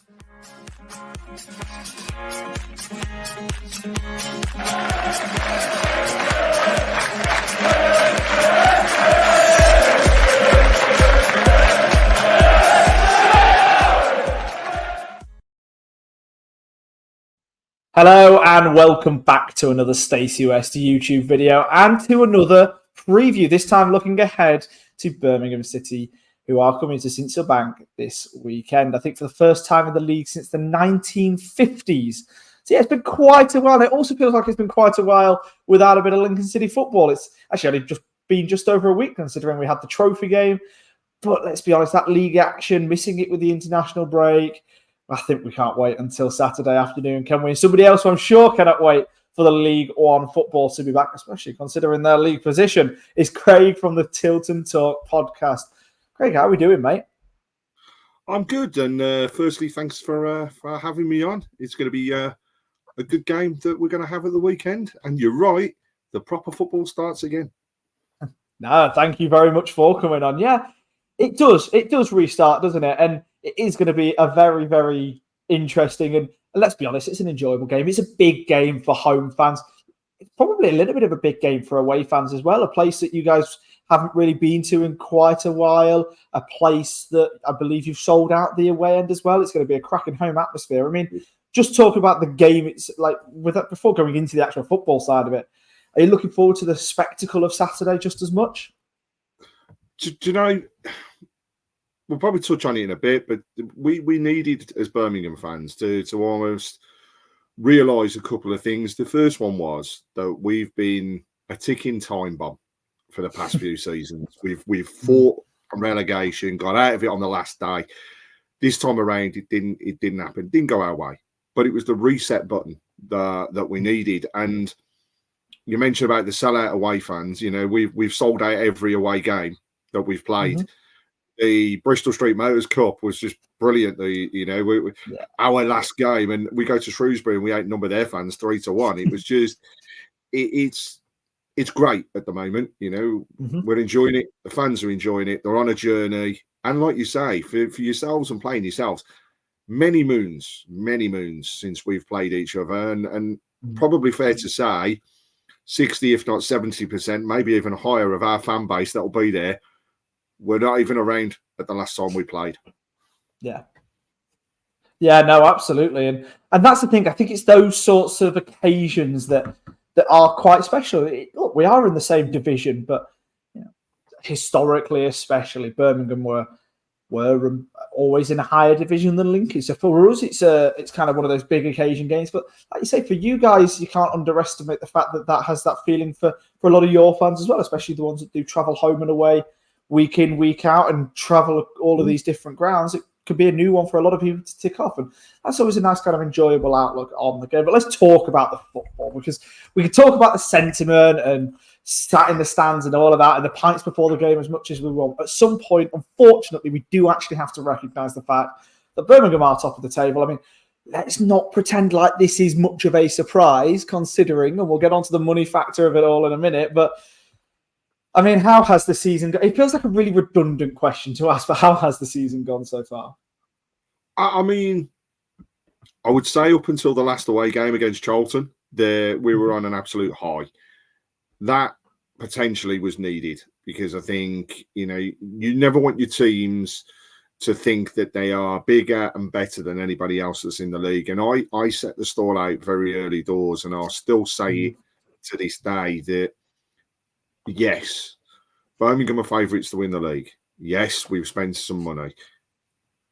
Hello and welcome back to another Stacey West YouTube video and to another preview, this time looking ahead to Birmingham City, who are coming to Sincil Bank this weekend. I think for the first time in the league since the 1950s. So yeah, it's been quite a while. It also feels like it's been quite a while without a bit of Lincoln City football. It's actually only been just over a week considering we had the trophy game. But let's be honest, that league action, missing it with the international break, I think we can't wait until Saturday afternoon, can we? Somebody else who I'm sure cannot wait for the League One football to be back, especially considering their league position, is Craig from the Tilton Talk Podcast. Craig, how are we doing, mate? I'm good. And firstly, thanks for having me on. It's going to be a good game that we're going to have at the weekend. And you're right, the proper football starts again. No, thank you very much for coming on. Yeah, it does. It does restart, doesn't it? And it is going to be a very, very interesting and let's be honest, it's an enjoyable game. It's a big game for home fans. It's probably a little bit of a big game for away fans as well, a place that you guys haven't really been to in quite a while, a place that I believe you've sold out the away end as well. It's going to be a cracking home atmosphere. I mean, just talk about the game. It's like with that before going into the actual football side of it. Are you looking forward to the spectacle of Saturday just as much? Do you know, we'll probably touch on it in a bit, but we needed, as Birmingham fans, to almost realise a couple of things. The first one was that we've been a ticking time bomb for the past few seasons. We've fought from relegation, got out of it on the last day. This time around, it didn't happen. It didn't go our way, but it was the reset button that we needed. And you mentioned about the sellout away fans. You know, we've sold out every away game that we've played. Mm-hmm. The Bristol Street Motors Cup was just brilliant. Our last game, and we go to Shrewsbury and we outnumber their fans 3-1. It was just, it's great at the moment. You know, We're enjoying it. The fans are enjoying it. They're on a journey, and like you say, for yourselves and playing yourselves, many moons since we've played each other, and probably fair to say, 60, if not 70%, maybe even higher of our fan base that'll be there. We're not even around at the last time we played. Yeah, no, absolutely. And that's the thing. I think it's those sorts of occasions that are quite special. Look, we are in the same division, but you know, historically, especially, Birmingham were always in a higher division than Lincoln. So for us, it's kind of one of those big occasion games. But like you say, for you guys, you can't underestimate the fact that has that feeling for a lot of your fans as well, especially the ones that do travel home and away week in, week out, and travel all of these different grounds. It could be a new one for a lot of people to tick off, and that's always a nice kind of enjoyable outlook on the game. But let's talk about the football, because we can talk about the sentiment and sat in the stands and all of that and the pints before the game as much as we want. At some point, unfortunately, we do actually have to recognise the fact that Birmingham are top of the table. I mean, let's not pretend like this is much of a surprise, considering, and we'll get onto the money factor of it all in a minute, but I mean, how has the season gone? It feels like a really redundant question to ask, but how has the season gone so far? I mean, I would say up until the last away game against Charlton, we were on an absolute high. That potentially was needed, because I think, you know, you never want your teams to think that they are bigger and better than anybody else that's in the league. And I set the stall out very early doors, and I'll still say it to this day that, yes, Birmingham are favourites to win the league. Yes, we've spent some money.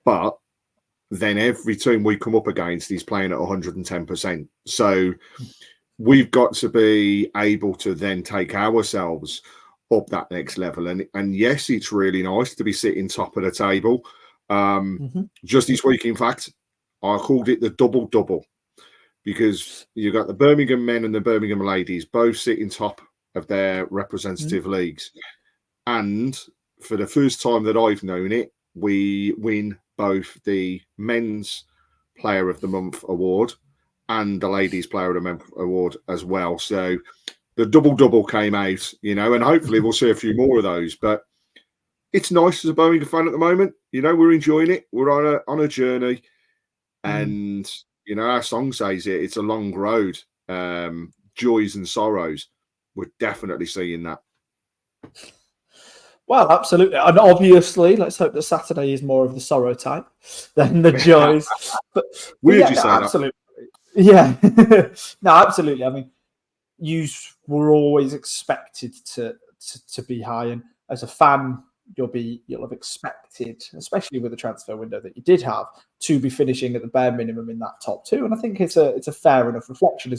But then every team we come up against is playing at 110%. So we've got to be able to then take ourselves up that next level. And yes, it's really nice to be sitting top of the table. Just this week, in fact, I called it the double-double, because you got the Birmingham men and the Birmingham ladies both sitting top of their representative leagues. And for the first time that I've known it, we win both the Men's Player of the Month award and the Ladies Player of the Month award as well. So the double-double came out, you know, and hopefully we'll see a few more of those. But it's nice as a Birmingham fan at the moment. You know, we're enjoying it. We're on a journey. And, our song says it's a long road, joys and sorrows. We're definitely seeing that. Well, absolutely. And obviously, let's hope that Saturday is more of the sorrow type than the joys. But Weird you say absolutely. Yeah. No, absolutely. I mean, you were always expected to be high. And as a fan, you'll have expected, especially with the transfer window that you did have, to be finishing at the bare minimum in that top two. And I think it's a fair enough reflection,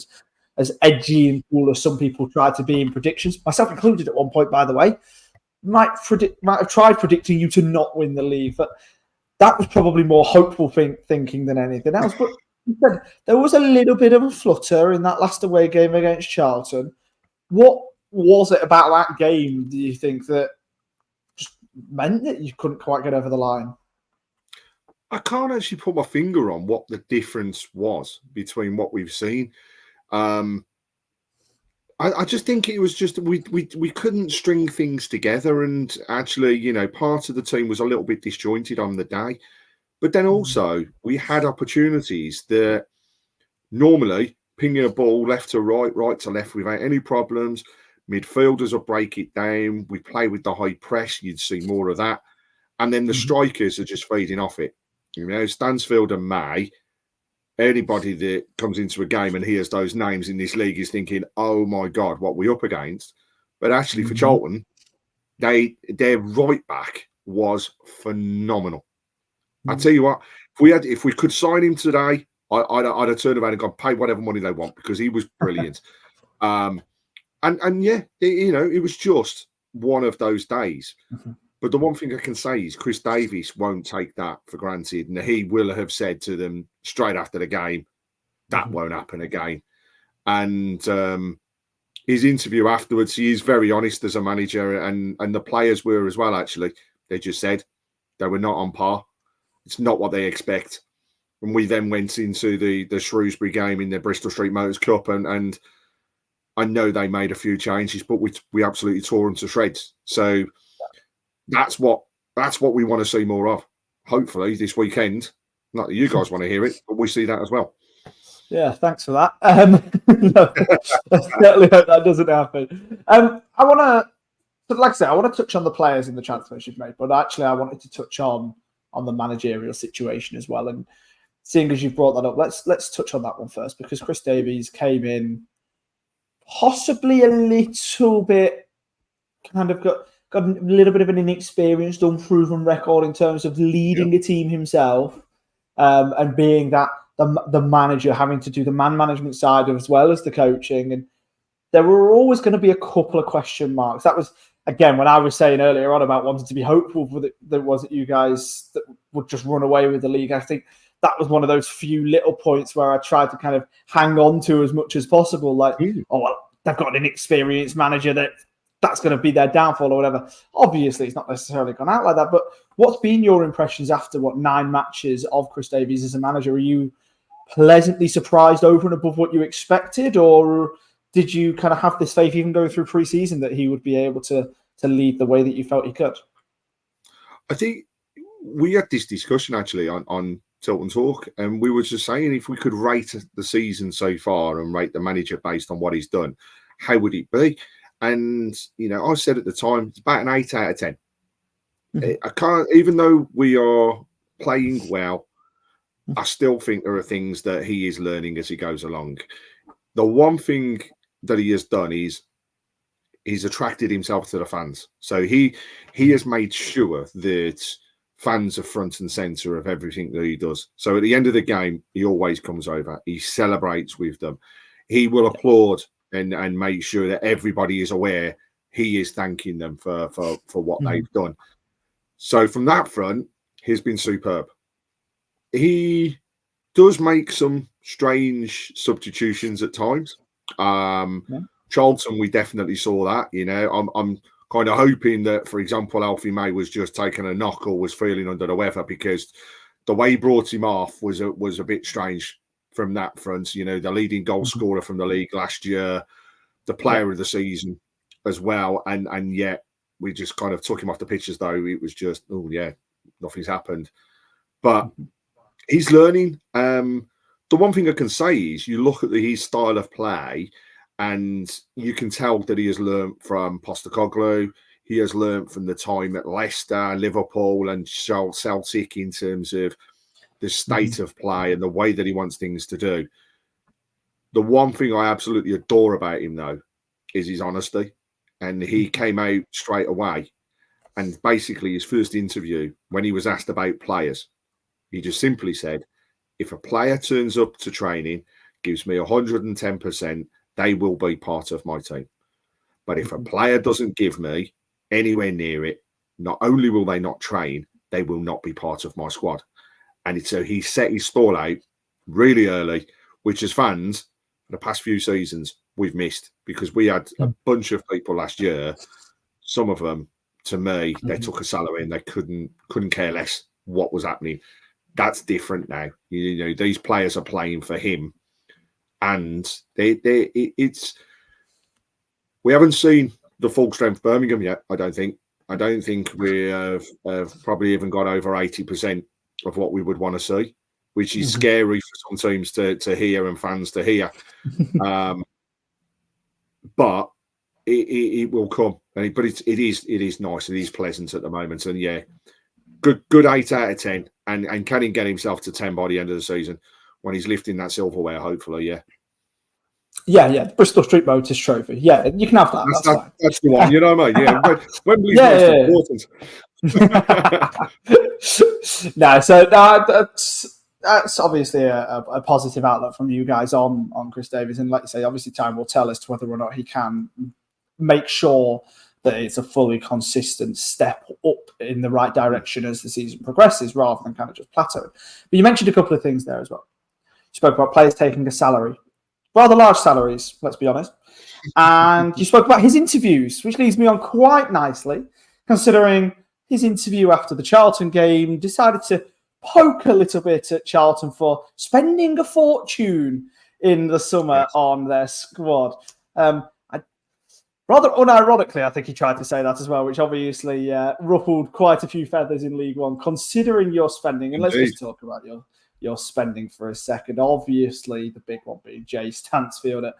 as edgy and cool as some people tried to be in predictions, myself included at one point, by the way. Might have tried predicting you to not win the league, but that was probably more hopeful thinking than anything else. But there was a little bit of a flutter in that last away game against Charlton. What was it about that game, do you think, that just meant that you couldn't quite get over the line? I can't actually put my finger on what the difference was between what we've seen. I just think it was just we couldn't string things together, and actually, part of the team was a little bit disjointed on the day. But then also we had opportunities that normally pinging a ball left to right to left without any problems. Midfielders will break it down. We play with the high press. You'd see more of that. And then the strikers are just feeding off it. Stansfield and May, anybody that comes into a game and hears those names in this league is thinking, oh my God, what we up against. But actually for Charlton, their right back was phenomenal. I tell you what, if we could sign him today, I'd have turned around and gone, pay whatever money they want, because he was brilliant. And yeah, it was just one of those days. But the one thing I can say is Chris Davies won't take that for granted. And he will have said to them straight after the game, that won't happen again. And his interview afterwards, he is very honest as a manager, and the players were as well, actually. They just said they were not on par. It's not what they expect. And we then went into the Shrewsbury game in the Bristol Street Motors Cup, and I know they made a few changes, but we absolutely tore them to shreds. So that's what we want to see more of. Hopefully this weekend. Not that you guys want to hear it, but we see that as well. Yeah, thanks for that. No, I certainly hope that doesn't happen. Like I said, I want to touch on the players in the transfers you've made, but actually I wanted to touch on the managerial situation as well. And seeing as you've brought that up, let's touch on that one first, because Chris Davies came in possibly a little bit, kind of got a little bit of an inexperienced, unproven record in terms of leading a team himself, and being that the manager, having to do the man management side as well as the coaching. And there were always going to be a couple of question marks. That was, again, when I was saying earlier on about wanting to be hopeful that there wasn't you guys that would just run away with the league. I think that was one of those few little points where I tried to kind of hang on to as much as possible. Like, oh, well, they've got an inexperienced manager that's going to be their downfall or whatever. Obviously, it's not necessarily gone out like that. But what's been your impressions after, 9 matches of Chris Davies as a manager? Are you pleasantly surprised over and above what you expected, or did you kind of have this faith, even going through pre-season, that he would be able to lead the way that you felt he could? I think we had this discussion actually on Tilton Talk, and we were just saying, if we could rate the season so far and rate the manager based on what he's done, how would it be? And I said at the time, it's about an 8 out of 10. I can't, even though we are playing well, I still think there are things that he is learning as he goes along. The one thing that he has done is he's attracted himself to the fans. So he has made sure that fans are front and center of everything that he does. So at the end of the game, he always comes over. He celebrates with them. He will applaud and make sure that everybody is aware he is thanking them for what they've done. So from that front, he's been superb. He does make some strange substitutions at times. Charlton, we definitely saw that. I'm kind of hoping that, for example, Alfie May was just taking a knock or was feeling under the weather, because the way he brought him off was a bit strange from that front. The leading goal scorer from the league last year, the player of the season as well, and yet we just kind of took him off the pitch as though it was just, oh yeah, nothing's happened. But He's learning. The one thing I can say is you look at his style of play and you can tell that he has learned from Postecoglou. He has learned from the time at Leicester, Liverpool and Celtic in terms of the state of play and the way that he wants things to do. The one thing I absolutely adore about him, though, is his honesty. And he came out straight away. And basically his first interview, when he was asked about players, he just simply said, if a player turns up to training, gives me 110%, they will be part of my team. But if a player doesn't give me anywhere near it, not only will they not train, they will not be part of my squad. And so he set his stall out really early, which as fans, the past few seasons, we've missed because we had a bunch of people last year. Some of them, to me, they took a salary and they couldn't care less what was happening. That's different now. You know, these players are playing for him, and it's. We haven't seen the full strength Birmingham yet. I don't think we have probably even got over 80% of what we would want to see, which is scary for some teams to hear and fans to hear. But it will come. But it is nice. It is pleasant at the moment, and yeah, good 8 out of 10. And can he get himself to 10 by the end of the season when he's lifting that silverware? Hopefully, yeah. Yeah, the Bristol Street Motors Trophy. Yeah, you can have that. That's the one. You know what I mean? Yeah, Wembley's most important. No, so that's obviously a positive outlook from you guys on Chris Davies, and like you say, obviously time will tell as to whether or not he can make sure that it's a fully consistent step up in the right direction as the season progresses, rather than kind of just plateauing. But you mentioned a couple of things there as well. You spoke about players taking a salary, rather large salaries, let's be honest. And you spoke about his interviews, which leads me on quite nicely, considering his interview after the Charlton game, decided to poke a little bit at Charlton for spending a fortune in the summer on their squad. Rather unironically, I think he tried to say that as well, which obviously ruffled quite a few feathers in League One, considering your spending. And let's just talk about your spending for a second. Obviously, the big one being Jay Stansfield at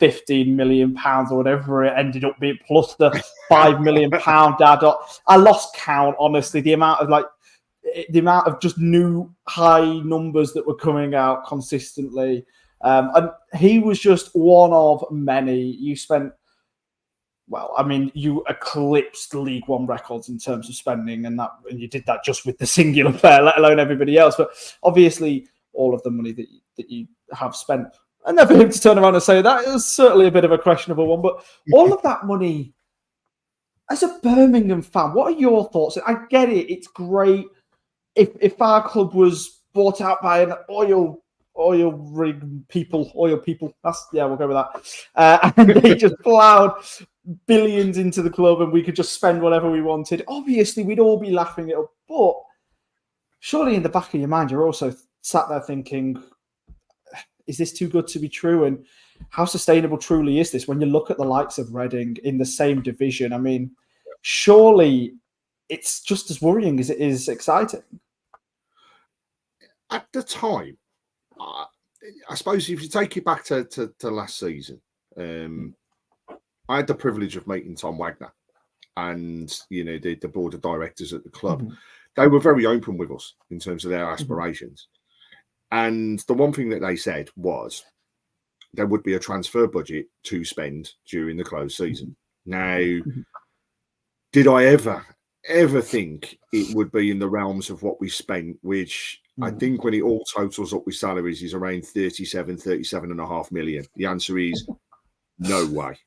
£15 million or whatever it ended up being, plus the £5 million add-on. I lost count, honestly, the amount of just new high numbers that were coming out consistently. And he was just one of many. You spent, well, I mean, you eclipsed League One records in terms of spending, and you did that just with the singular player, let alone everybody else. But obviously, all of the money that you have spent, and then for him to turn around and say that is certainly a bit of a questionable one. But all of that money, as a Birmingham fan, what are your thoughts? I get it; it's great if our club was bought out by an oil people. We'll go with that. And they just plowed billions into the club and we could just spend whatever we wanted. Obviously, we'd all be laughing it up. But surely in the back of your mind, you're also sat there thinking, is this too good to be true? And how sustainable truly is this? When you look at the likes of Reading in the same division, I mean, surely it's just as worrying as it is exciting. At the time, I suppose if you take it back to last season, I had the privilege of meeting Tom Wagner and, you know, the board of directors at the club. They were very open with us in terms of their aspirations. And the one thing that they said was there would be a transfer budget to spend during the closed season. Now, did I ever think it would be in the realms of what we spent, which I think when it all totals up with salaries is around 37.5 million. The answer is no way.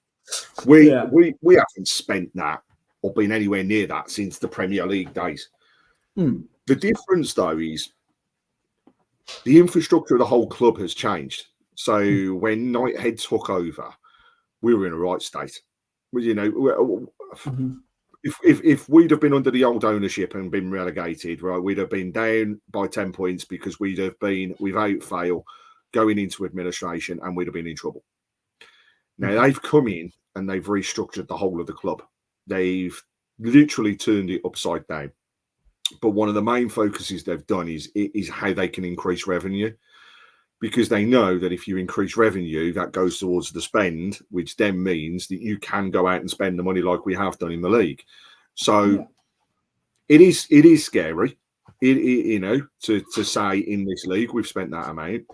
We haven't spent that or been anywhere near that since the Premier League days. The difference, though, is the infrastructure of the whole club has changed. So when Knighthead took over, we were in a right state. Well, you know, if we'd have been under the old ownership and been relegated, right, we'd have been down by 10 points because we'd have been, without fail, going into administration and we'd have been in trouble. Now, they've come in and they've restructured the whole of the club. They've literally turned it upside down. But one of the main focuses they've done is how they can increase revenue, because they know that if you increase revenue, that goes towards the spend, which then means that you can go out and spend the money like we have done in the league. So it is scary, to say in this league we've spent that amount.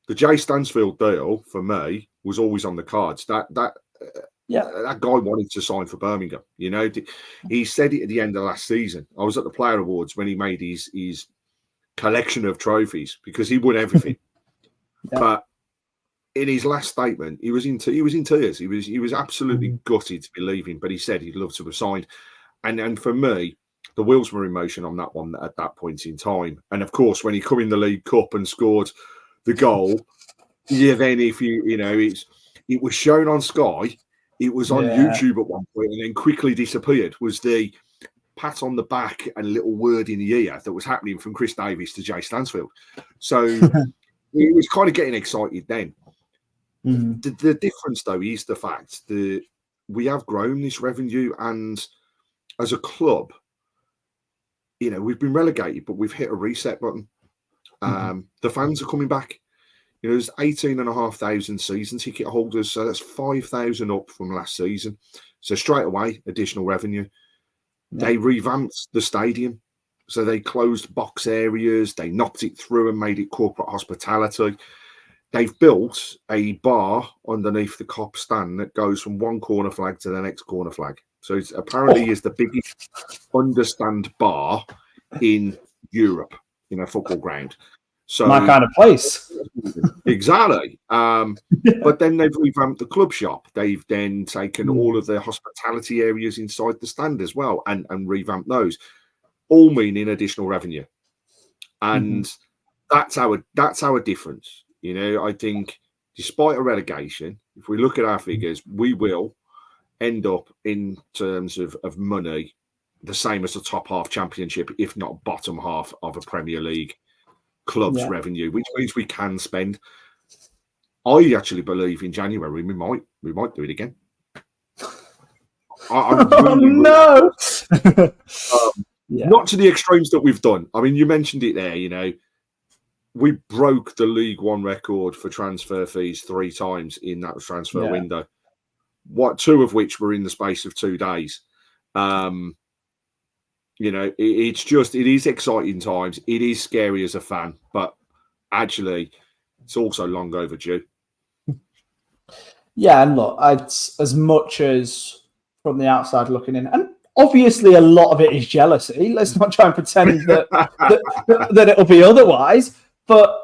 The Jay Stansfield deal for me was always on the cards. That guy wanted to sign for Birmingham. He said it at the end of last season. I was at the Player Awards when he made his collection of trophies, because he won everything. But in his last statement, he was in tears. He was absolutely gutted to be leaving, but he said he'd love to have signed. And for me, the wheels were in motion on that one at that point in time. And of course, when he come in the League Cup and scored the goal, then it was shown on Sky. It was on YouTube at one point and then quickly disappeared. Was the pat on the back and a little word in the ear that was happening from Chris Davies to Jay Stansfield. So he was kind of getting excited then. The difference, though, is the fact that we have grown this revenue, and as a club, we've been relegated, but we've hit a reset button. The fans are coming back. There's 18,500 season ticket holders, so that's 5,000 up from last season. So straight away, additional revenue. They revamped the stadium, so they closed box areas. They knocked it through and made it corporate hospitality. They've built a bar underneath the Cop stand that goes from one corner flag to the next corner flag. So it apparently is the biggest understand bar in Europe, football ground. So my kind of place. Exactly. But then they've revamped the club shop. They've then taken all of the hospitality areas inside the stand as well and revamped those, all meaning additional revenue. And that's our difference. I think despite a relegation, if we look at our figures, we will end up in terms of money the same as the top half championship, if not bottom half of a Premier League club's revenue, which means we can spend. I actually believe in January we might do it again. No, not to the extremes that we've done. I mean, you mentioned it there. We broke the League One record for transfer fees 3 times in that transfer window. Two of which were in the space of 2 days. It is exciting times. It is scary as a fan, but actually, it's also long overdue. Yeah, and look, it's as much as from the outside looking in, and obviously a lot of it is jealousy. Let's not try and pretend that it'll be otherwise. But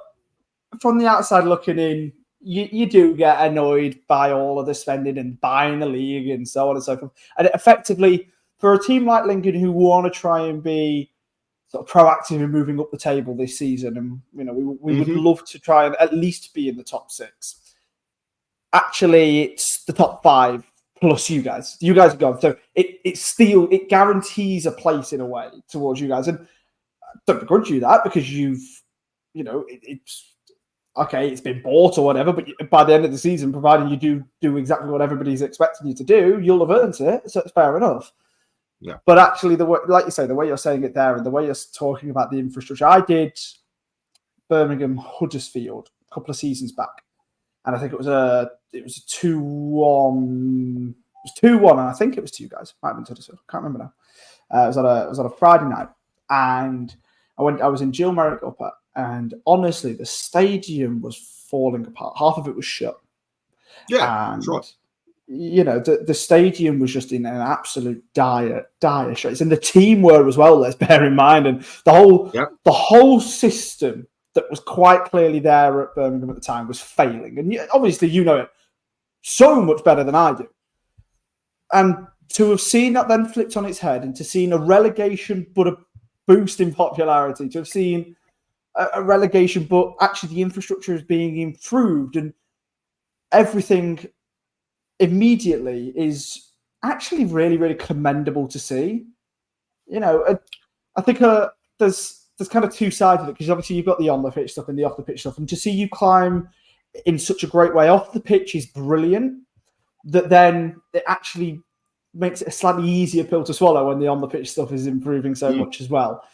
from the outside looking in, you do get annoyed by all of the spending and buying the league and so on and so forth. And effectively, for a team like Lincoln who want to try and be sort of proactive in moving up the table this season, and we would love to try and at least be in the top 6. Actually, it's the top 5 plus you guys. You guys are gone, so it guarantees a place in a way towards you guys. And I don't begrudge you that, because it's okay, it's been bought or whatever, but by the end of the season, providing you do exactly what everybody's expecting you to do, you'll have earned it. So it's fair enough. Yeah. But actually, like you say, the way you're saying it there and the way you're talking about the infrastructure, I did Birmingham Huddersfield a couple of seasons back, and I think it was a 2-1. It was 2-1, and I think it was to you guys. Might have been Huddersfield. Can't remember now. It was on a Friday night, and I was in Jill Merrick Upper, and honestly, the stadium was falling apart. Half of it was shut. Yeah, that's right. The stadium was just in an absolute dire straits, and the team were as well. Let's bear in mind, and the whole system that was quite clearly there at Birmingham at the time was failing. And obviously, you know it so much better than I do. And to have seen that then flipped on its head, and to seen a relegation but a boost in popularity, to have seen a relegation but actually the infrastructure is being improved and everything immediately, is actually really, really commendable to see. I think there's kind of 2 sides of it, because obviously you've got the on the pitch stuff and the off the pitch stuff, and to see you climb in such a great way off the pitch is brilliant. That then it actually makes it a slightly easier pill to swallow when the on the pitch stuff is improving so much as well.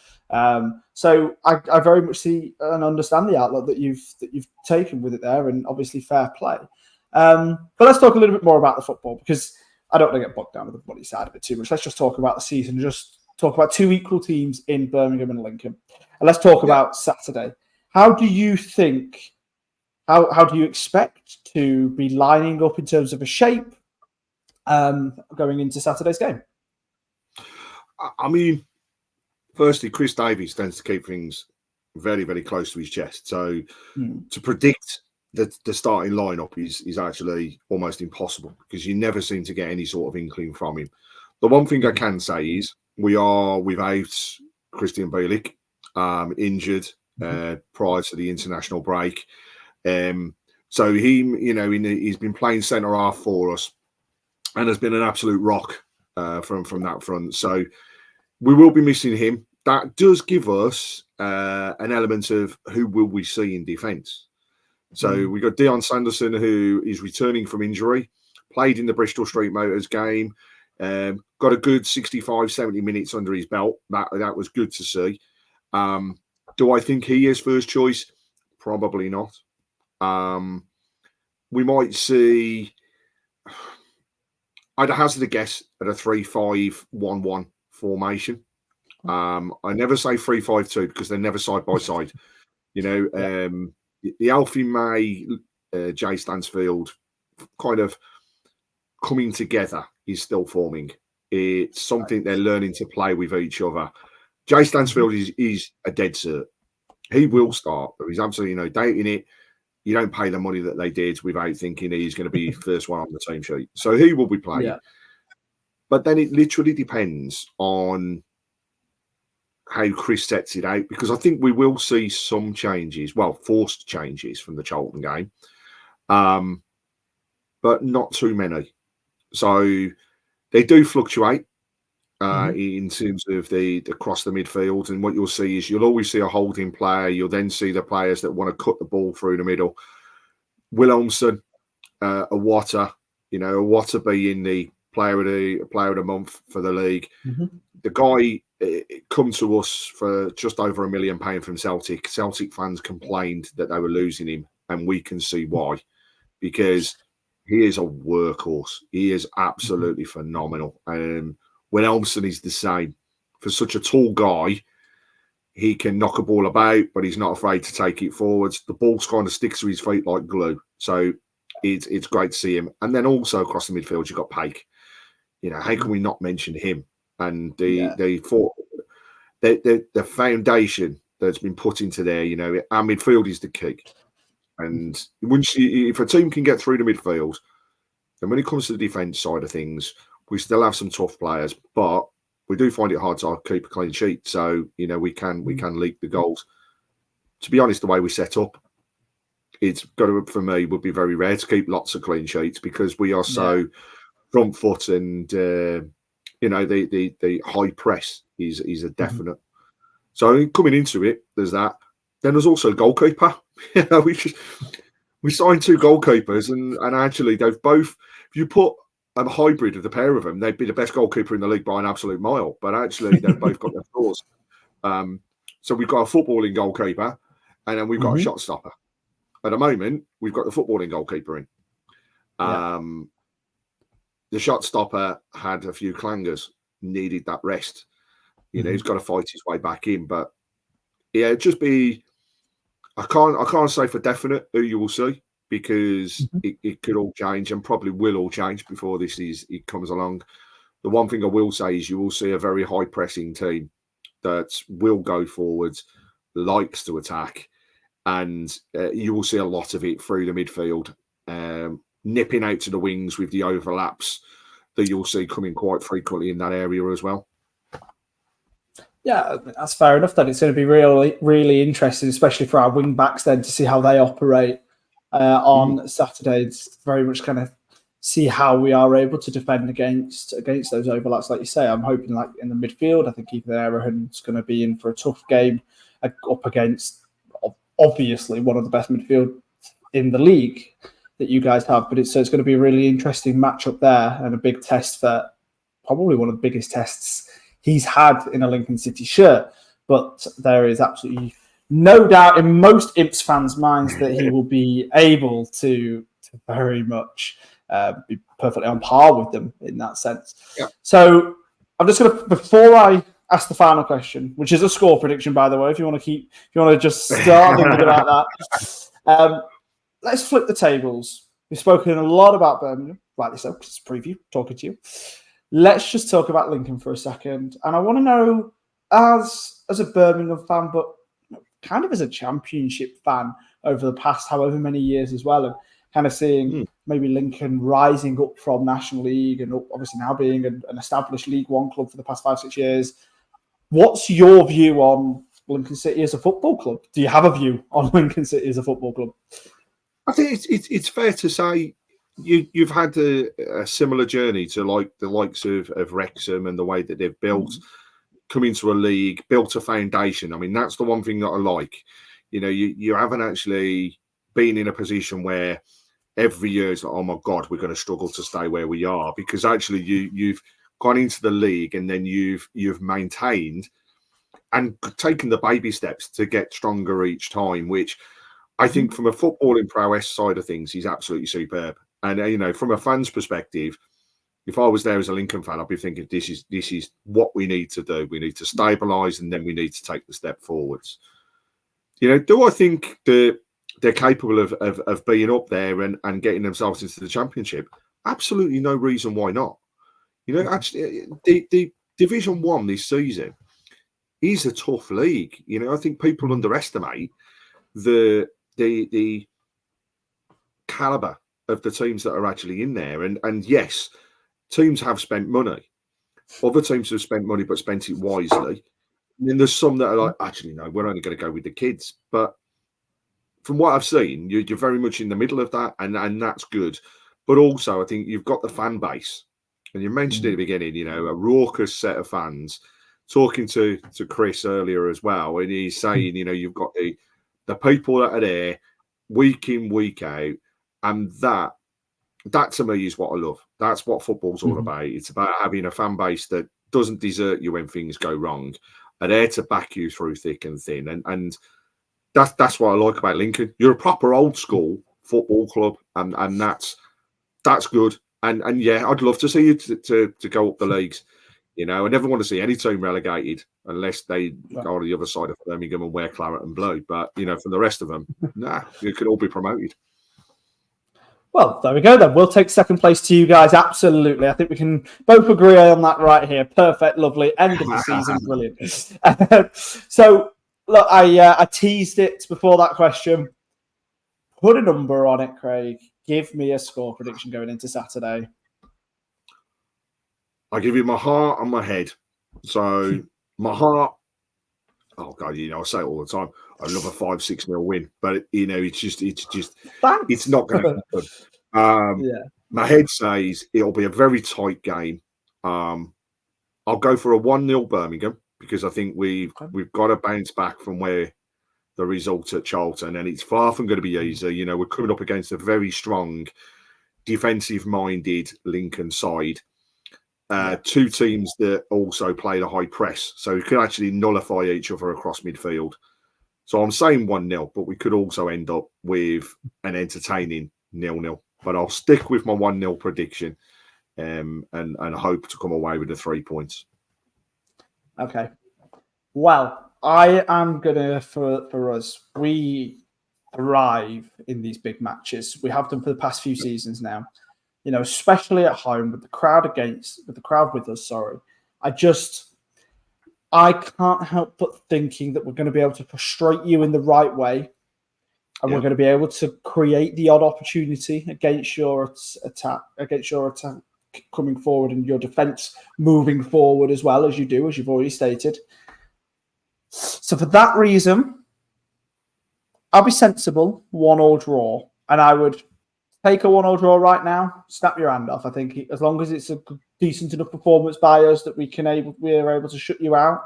So I very much see and understand the outlook that you've taken with it there, and obviously fair play. But let's talk a little bit more about the football, because I don't want to get bogged down with the bloody side of it too much. Let's just talk about the season. Just talk about two equal teams in Birmingham and Lincoln, and let's talk about Saturday. How do you think? How do you expect to be lining up in terms of a shape going into Saturday's game? I mean, firstly, Chris Davies tends to keep things very, very close to his chest. So to predict the starting lineup is actually almost impossible, because you never seem to get any sort of inkling from him. The one thing I can say is we are without Christian Bielik, injured prior to the international break. So he's been playing centre half for us and has been an absolute rock from that front. So we will be missing him. That does give us an element of who will we see in defence. So we got Dion Sanderson, who is returning from injury, played in the Bristol Street Motors game, got a good 65, 70 minutes under his belt. That was good to see. Do I think he is first choice? Probably not. We might see, I'd hazard a guess at a 3-5-1-1 formation. I never say 3-5-2 because they're never side by side. The Alfie May, Jay Stansfield kind of coming together is still forming. It's something they're learning to play with each other. Jay Stansfield is a dead cert. He will start. There's absolutely no doubt in it. You don't pay the money that they did without thinking he's going to be first one on the team sheet. So he will be playing. Yeah. But then it literally depends on how Chris sets it out, because I think we will see some changes, forced changes from the Charlton game, but not too many. So they do fluctuate in terms of the across the midfield, and what you'll see is you'll always see a holding player. You'll then see the players that want to cut the ball through the middle. Wilhelmsen, Awata, Awata being the player of the month for the league. The guy come to us for just over £1 million from Celtic. Celtic fans complained that they were losing him, and we can see why, because he is a workhorse. He is absolutely phenomenal. Wilhelmsen is the same. For such a tall guy, he can knock a ball about, but he's not afraid to take it forwards. The ball kind of sticks to his feet like glue. So it's great to see him. And then also across the midfield, you've got Paik. How can we not mention him? And the foundation that's been put into there, our midfield is the key. And if a team can get through the midfield, then when it comes to the defence side of things, we still have some tough players, but we do find it hard to keep a clean sheet. So, we can leak the goals. To be honest, the way we set up, it's got to, for me, would be very rare to keep lots of clean sheets, because we are so front foot, and the high press is a definite. So coming into it, there's that. Then there's also the goalkeeper. We signed two goalkeepers, and actually they've both. If you put a hybrid of the pair of them, they'd be the best goalkeeper in the league by an absolute mile. But actually, they've both got their flaws. So we've got a footballing goalkeeper, and then we've got a shot stopper. At the moment, we've got the footballing goalkeeper in. The shot stopper had a few clangers, needed that rest. He's got to fight his way back in. But just be. I can't say for definite who you will see, because it could all change, and probably will all change before it comes along. The one thing I will say is you will see a very high pressing team that will go forwards, likes to attack, and you will see a lot of it through the midfield, nipping out to the wings with the overlaps that you'll see coming quite frequently in that area as well. Yeah, that's fair enough. Then it's going to be really, really interesting, especially for our wing backs then, to see how they operate on Saturday. It's very much kind of see how we are able to defend against those overlaps, like you say. I'm hoping, like in the midfield, I think Ethan Erahan's going to be in for a tough game up against obviously one of the best midfield in the league that you guys have. But it's going to be a really interesting matchup there, and a big test for probably one of the biggest tests he's had in a Lincoln City shirt. But there is absolutely no doubt in most Imps fans' minds that he will be able to very much be perfectly on par with them in that sense. Yeah. So I'm just going to, before I ask the final question, which is a score prediction, by the way, if you want to just start thinking about that. Let's flip the tables. We've spoken a lot about Birmingham, rightly so, because it's a preview, talking to you. Let's just talk about Lincoln for a second. And I want to know, as a Birmingham fan, but kind of as a Championship fan over the past however many years as well, and kind of seeing maybe Lincoln rising up from National League and obviously now being an established League One club for the past 5-6 years. What's your view on Lincoln City as a football club? Do you have a view on Lincoln City as a football club? I think it's fair to say you've had a similar journey to like the likes of Wrexham and the way that they've built, come into a league, built a foundation. I mean, that's the one thing that I like. You know, you haven't actually been in a position where every year it's like, oh my God, we're going to struggle to stay where we are, because actually you've gone into the league and then you've maintained and taken the baby steps to get stronger each time, which I think from a footballing prowess side of things, he's absolutely superb. And, you know, from a fan's perspective, if I was there as a Lincoln fan, I'd be thinking this is what we need to do. We need to stabilise and then we need to take the step forwards. You know, do I think that they're capable of being up there and getting themselves into the Championship? Absolutely no reason why not. You know, actually, the Division 1 this season is a tough league. You know, I think people underestimate the calibre of the teams that are actually in there. And yes, teams have spent money. Other teams have spent money but spent it wisely. And then there's some that are like, actually, no, we're only going to go with the kids. But from what I've seen, you're very much in the middle of that, and that's good. But also, I think you've got the fan base. And you mentioned it at the beginning, you know, a raucous set of fans. Talking to Chris earlier as well, and he's saying, you know, you've got the people that are there week in, week out, and that to me is what I love. That's what football's all about. It's about having a fan base that doesn't desert you when things go wrong, are there to back you through thick and thin, and that's what I like about Lincoln. You're a proper old school football club, and that's good. And yeah, I'd love to see you to go up the leagues. You know, I never want to see any team relegated unless they go to the other side of Birmingham and wear claret and blue. But, you know, for the rest of them, you could all be promoted. Well, there we go then. We'll take second place to you guys. Absolutely. I think we can both agree on that right here. Perfect, lovely. End of the season. Brilliant. So, look, I teased it before that question. Put a number on it, Craig. Give me a score prediction going into Saturday. I give you my heart and my head. So my heart, oh God, you know, I say it all the time. I love a 5-6-0 win, but you know, it's not going to happen. My head says it'll be a very tight game. I'll go for a 1-0 Birmingham, because I think we've got to bounce back from where the result at Charlton, and it's far from going to be easy. You know, we're coming up against a very strong, defensive-minded Lincoln side. Two teams that also play the high press, so we could actually nullify each other across midfield. So I'm saying 1-0, but we could also end up with an entertaining 0-0. But I'll stick with my 1-0 prediction, and hope to come away with the 3 points. Okay. Well, I am gonna for us. We thrive in these big matches. We have done for the past few seasons now. You know, especially at home with the crowd with us. Sorry, I can't help but thinking that we're going to be able to frustrate you in the right way, and we're going to be able to create the odd opportunity against your attack coming forward, and your defense moving forward as well as you do, as you've already stated. So for that reason, I'll be sensible, 1-1 draw, and I would take a 1-1 draw right now, snap your hand off. I think as long as it's a decent enough performance by us that we're able to shut you out,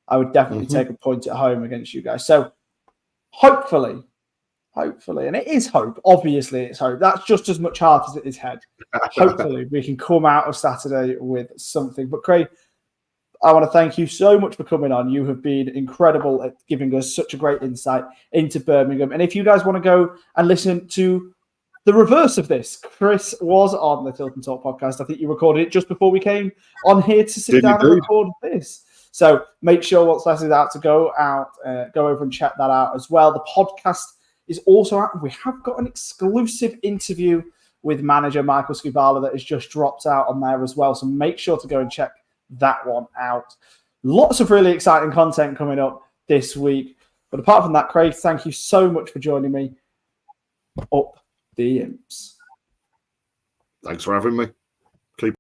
I would definitely take a point at home against you guys. So hopefully Hopefully, and it is hope. Obviously, it's hope. That's just as much heart as it is head. Hopefully, we can come out of Saturday with something. But Craig, I want to thank you so much for coming on. You have been incredible at giving us such a great insight into Birmingham. And if you guys want to go and listen to the reverse of this, Chris was on the Tilton Talk podcast. I think you recorded it just before we came on here to sit down and record this. So make sure once that is out to go over and check that out as well. The podcast is also out. We have got an exclusive interview with manager Michael Skubala that has just dropped out on there as well. So make sure to go and check that one out. Lots of really exciting content coming up this week. But apart from that, Craig, thank you so much for joining me. Up the Imps. Thanks for having me. Keep